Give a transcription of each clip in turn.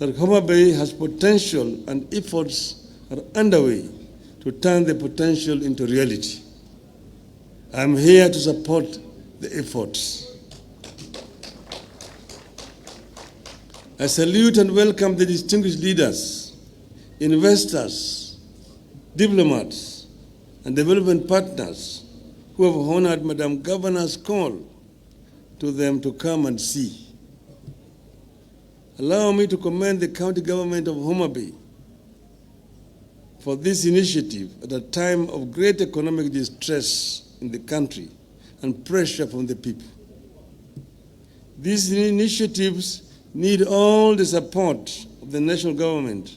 that Homa Bay has potential and efforts are underway to turn the potential into reality. I am here to support the efforts. I salute and welcome the distinguished leaders, investors, diplomats, and development partners who have honored Madam Governor's call to them to come and see. Allow me to commend the county government of Homa Bay for this initiative at a time of great economic distress in the country and pressure from the people. These initiatives need all the support of the national government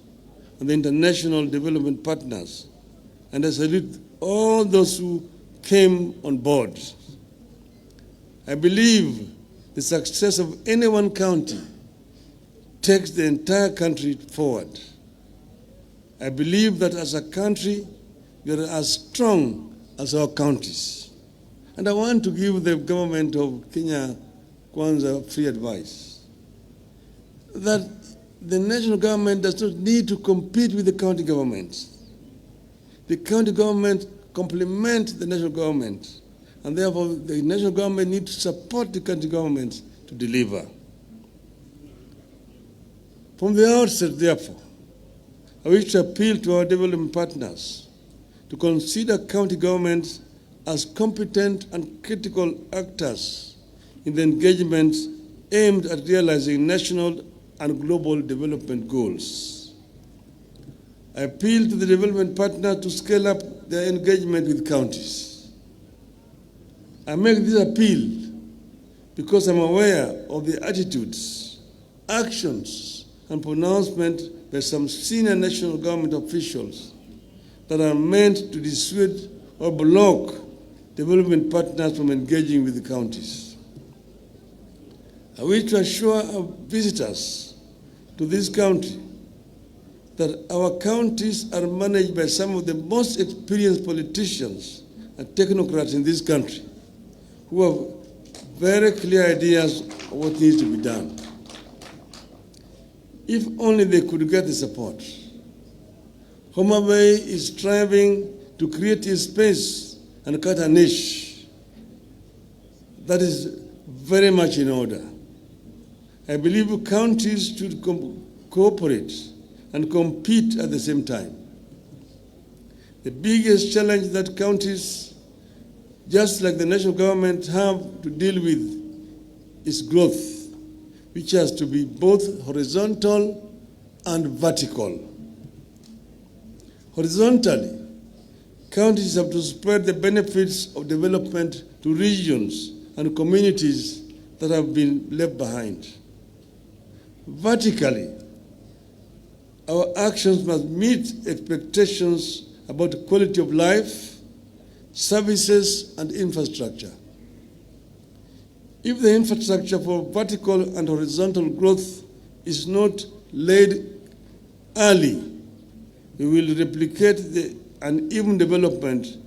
and the international development partners, and I salute all those who came on board. I believe the success of any one county takes the entire country forward. I believe that as a country, we are as strong as our counties. And I want to give the government of Kenya Kwanza free advice that the national government does not need to compete with the county governments. The county government complement the national government, and therefore the national government needs to support the county government to deliver. From the outset, therefore, I wish to appeal to our development partners to consider county governments as competent and critical actors in the engagements aimed at realizing national and global development goals. I appeal to the development partners to scale up their engagement with counties. I make this appeal because I'm aware of the attitudes, actions, and pronouncements by some senior national government officials that are meant to dissuade or block development partners from engaging with the counties. I wish to assure our visitors to this country that our counties are managed by some of the most experienced politicians and technocrats in this country who have very clear ideas of what needs to be done. If only they could get the support. Homa Bay is striving to create a space and cut a niche that is very much in order. I believe counties should cooperate and compete at the same time. The biggest challenge that counties, just like the national government, have to deal with is growth, which has to be both horizontal and vertical. Horizontally, counties have to spread the benefits of development to regions and communities that have been left behind. Vertically, our actions must meet expectations about quality of life, services, and infrastructure. If the infrastructure for vertical and horizontal growth is not laid early, we will replicate the uneven development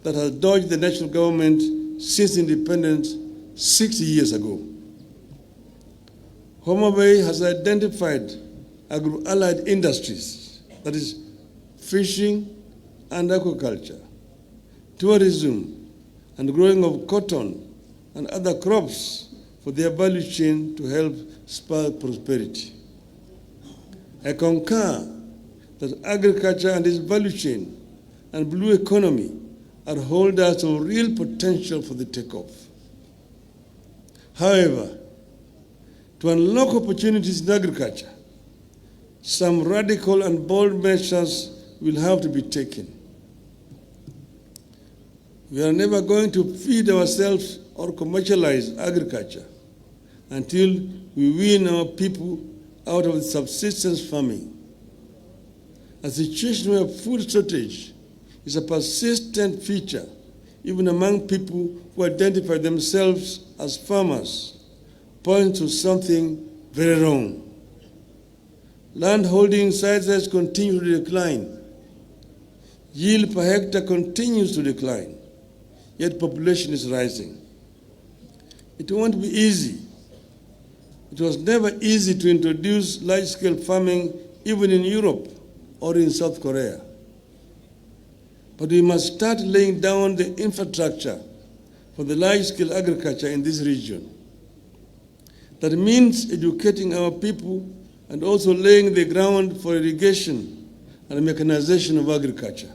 that has dogged the national government since independence 60 years ago. Homa Bay has identified agro-allied industries, that is, fishing and aquaculture, tourism, and growing of cotton and other crops for their value chain to help spur prosperity. I concur that agriculture and its value chain and blue economy are holders of real potential for the takeoff. However, to unlock opportunities in agriculture, some radical and bold measures will have to be taken. We are never going to feed ourselves or commercialize agriculture until we wean our people out of subsistence farming. A situation where food shortage is a persistent feature, even among people who identify themselves as farmers, points to something very wrong. Land holding sizes continue to decline. Yield per hectare continues to decline, yet population is rising. It won't be easy, It was never easy to introduce large-scale farming even in Europe or in South Korea. But we must start laying down the infrastructure for the large-scale agriculture in this region. That means educating our people and also laying the ground for irrigation and mechanization of agriculture.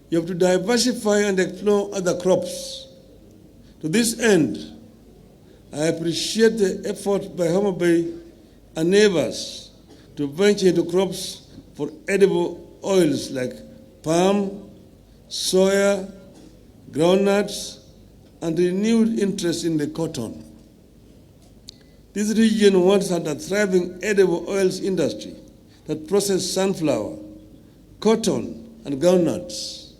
You have to diversify and explore other crops. To this end, I appreciate the effort by Homa Bay and neighbors to venture into crops for edible oils like palm, soya, groundnuts, and renewed interest in the cotton. This region once had a thriving edible oils industry that processed sunflower, cotton, and groundnuts.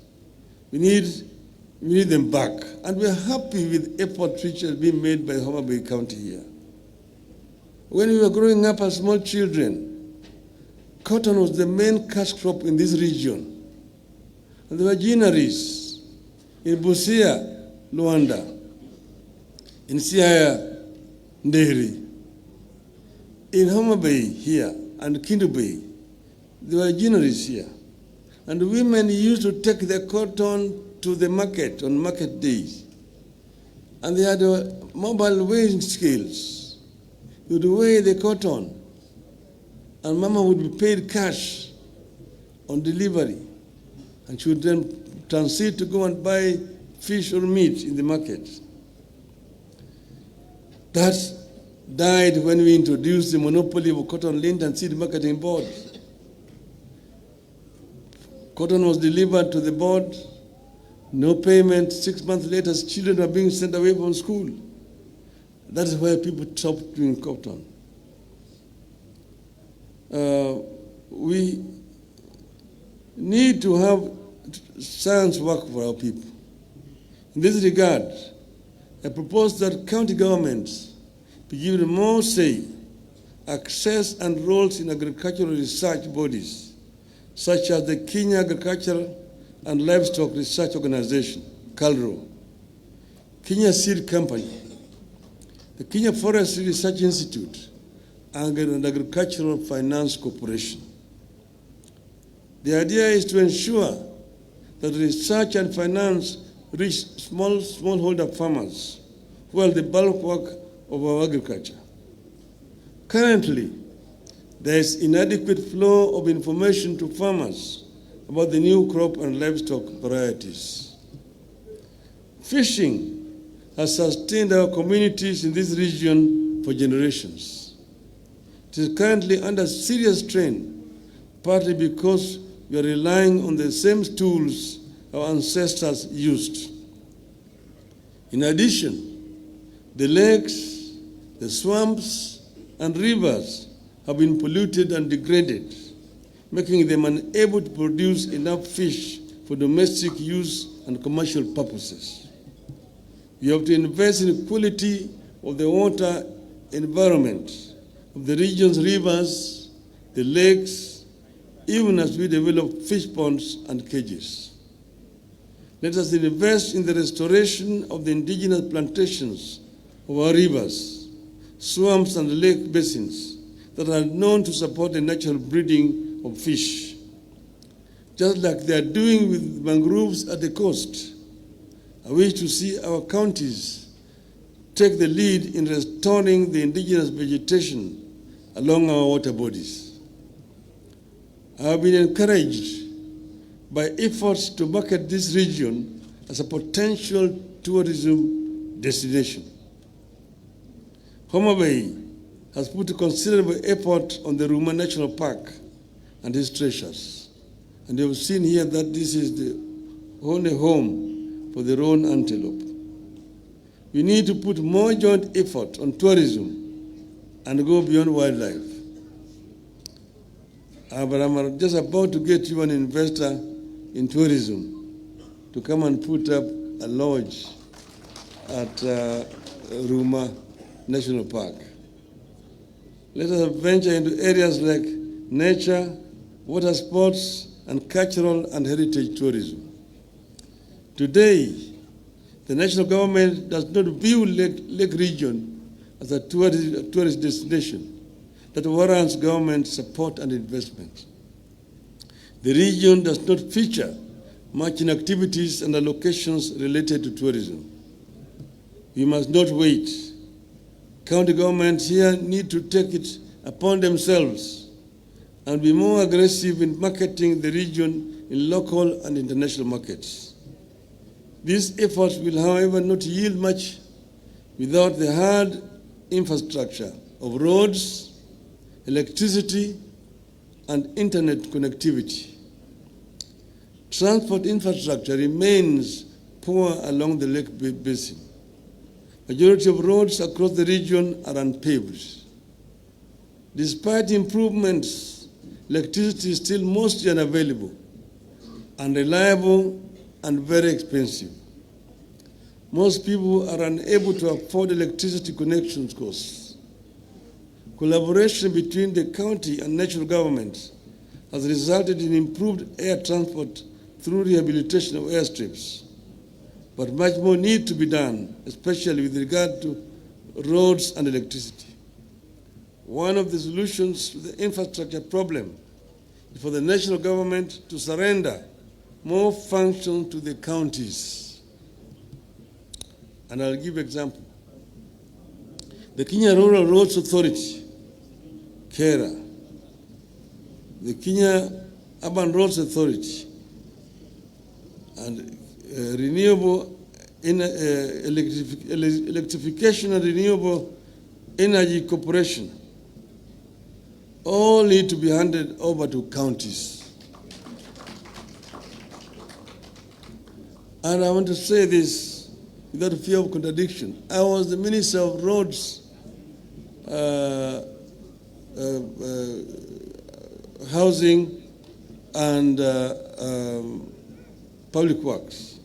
We need them back, and we are happy with efforts which has been made by Homa Bay County here. When we were growing up as small children, cotton was the main cash crop in this region. And there were ginaries in Busia, Luanda, in Siaya, Nderi, in Homa Bay here, and Kindu Bay. There were ginaries here. And women used to take their cotton to the market on market days. And they had mobile weighing scales. You would weigh the cotton, and Mama would be paid cash on delivery. And she would then transit to go and buy fish or meat in the market. That died when we introduced the monopoly of cotton lint and seed marketing board. Cotton was delivered to the board, no payment. 6 months later, children were being sent away from school. That is why people stopped doing cotton. We need to have science work for our people. In this regard, I propose that county governments be given more say, access, and roles in agricultural research bodies, such as the Kenya Agricultural and Livestock Research Organization, KALRO, Kenya Seed Company, the Kenya Forestry Research Institute, and Agricultural Finance Corporation. The idea is to ensure that research and finance reach smallholder farmers who are the bulk work of our agriculture. Currently, there is inadequate flow of information to farmers about the new crop and livestock varieties. Fishing has sustained our communities in this region for generations. It is currently under serious strain, partly because we are relying on the same tools our ancestors used. In addition, the lakes, the swamps, and rivers have been polluted and degraded, making them unable to produce enough fish for domestic use and commercial purposes. We have to invest in the quality of the water environment of the region's rivers, the lakes, even as we develop fish ponds and cages. Let us invest in the restoration of the indigenous plantations of our rivers, swamps, and lake basins that are known to support the natural breeding of fish. Just like they are doing with mangroves at the coast, I wish to see our counties take the lead in restoring the indigenous vegetation along our water bodies. I have been encouraged by efforts to market this region as a potential tourism destination. Homa Bay has put a considerable effort on the Ruma National Park and its treasures. And you have seen here that this is the only home for the roan antelope. We need to put more joint effort on tourism and go beyond wildlife. But I'm just about to get you an investor in tourism to come and put up a lodge at Ruma National Park. Let us venture into areas like nature, water sports, and cultural and heritage tourism. Today, the national government does not view Lake region as a tourist destination that warrants government support and investment. The region does not feature much in activities and allocations related to tourism. We must not wait. County governments here need to take it upon themselves and be more aggressive in marketing the region in local and international markets. These efforts will, however, not yield much without the hard infrastructure of roads, electricity, and internet connectivity. Transport infrastructure remains poor along the lake basin. Majority of roads across the region are unpaved. Despite improvements, electricity is still mostly unavailable, unreliable, and very expensive. Most people are unable to afford electricity connection costs. Collaboration between the county and national governments has resulted in improved air transport through rehabilitation of airstrips. But much more needs to be done, especially with regard to roads and electricity. One of the solutions to the infrastructure problem is for the national government to surrender more function to the counties. And I'll give an example. The Kenya Rural Roads Authority, KERA, the Kenya Urban Roads Authority, and Electrification and Renewable Energy Corporation all need to be handed over to counties. And I want to say this without fear of contradiction. I was the Minister of Roads, Housing, and Public Works.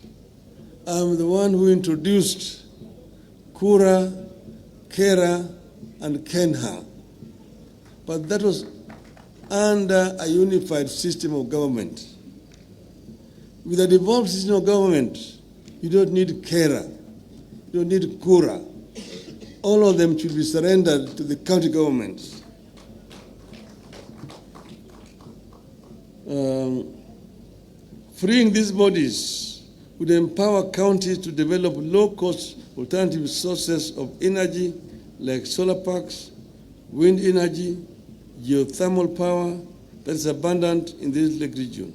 I'm the one who introduced Kura, KERA, and KENHA. But that was under a unified system of government. With a devolved system of government, you don't need KERA, you don't need Kura. All of them should be surrendered to the county governments. Freeing these bodies would empower counties to develop low-cost alternative sources of energy like solar parks, wind energy, geothermal power that is abundant in this lake region.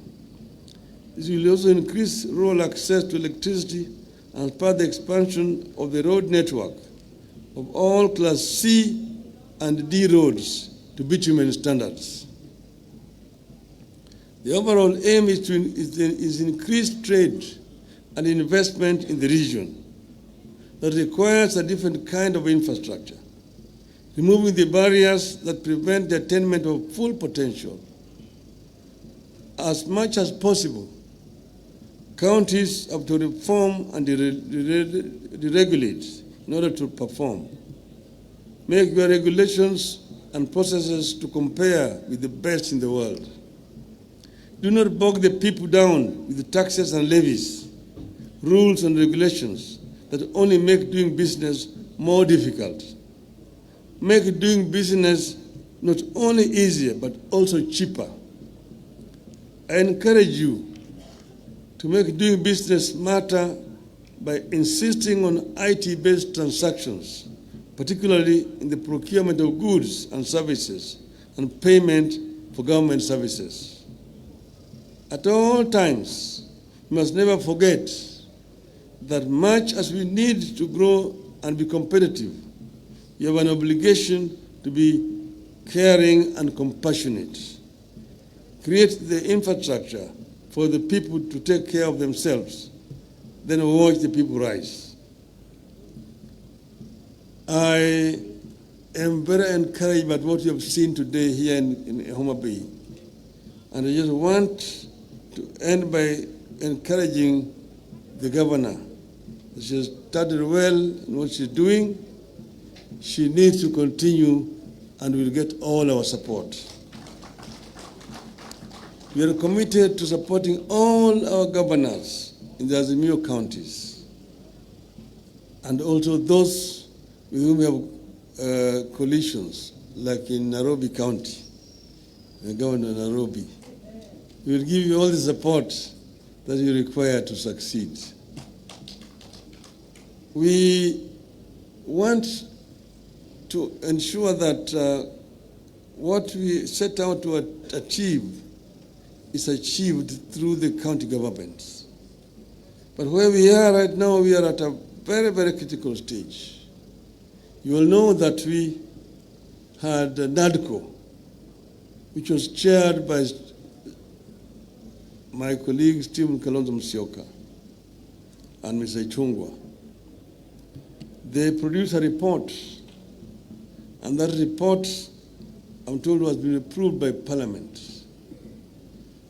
This will also increase rural access to electricity and spur the expansion of the road network of all Class C and D roads to bitumen standards. The overall aim is increased trade and investment in the region that requires a different kind of infrastructure, removing the barriers that prevent the attainment of full potential. As much as possible, counties have to reform and deregulate in order to perform. Make your regulations and processes to compare with the best in the world. Do not bog the people down with the taxes and levies, rules and regulations that only make doing business more difficult. Make doing business not only easier, but also cheaper. I encourage you to make doing business smarter by insisting on IT-based transactions, particularly in the procurement of goods and services and payment for government services. At all times, we must never forget that much as we need to grow and be competitive, you have an obligation to be caring and compassionate. Create the infrastructure for the people to take care of themselves, then watch the people rise. I am very encouraged by what you have seen today here in Homa Bay. And I just want to end by encouraging the governor. She has started well in what she's doing. She needs to continue and will get all our support. We are committed to supporting all our governors in the Azimio counties and also those with whom we have coalitions, like in Nairobi County, Governor Nairobi. We will give you all the support that you require to succeed. We want to ensure that what we set out to achieve is achieved through the county governments. But where we are right now, we are at a very, very critical stage. You will know that we had NADCO, which was chaired by my colleague Stephen Kalonzo Musyoka and Mr. Chungwa. They produced a report, and that report, I'm told, was been approved by Parliament.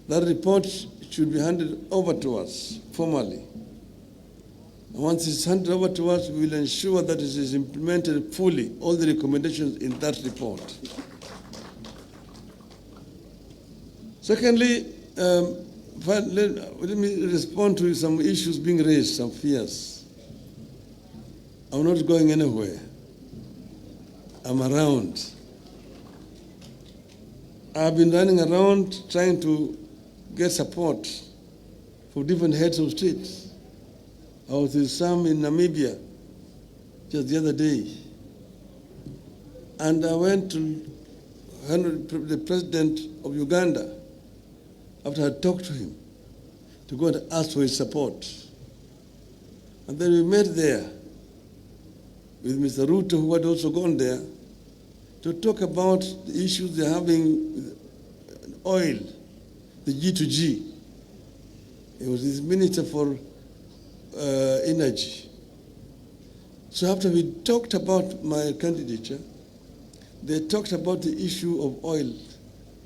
That report should be handed over to us formally. And once it's handed over to us, we will ensure that it is implemented fully, all the recommendations in that report. Secondly, let me respond to some issues being raised, some fears. I'm not going anywhere. I'm around. I've been running around trying to get support for different heads of states. I was with some in Namibia just the other day. And I went to the president of Uganda after I talked to him to go and ask for his support. And then we met there with Mr. Ruto, who had also gone there, to talk about the issues they're having with oil, the G2G. He was his minister for energy. So after we talked about my candidature, they talked about the issue of oil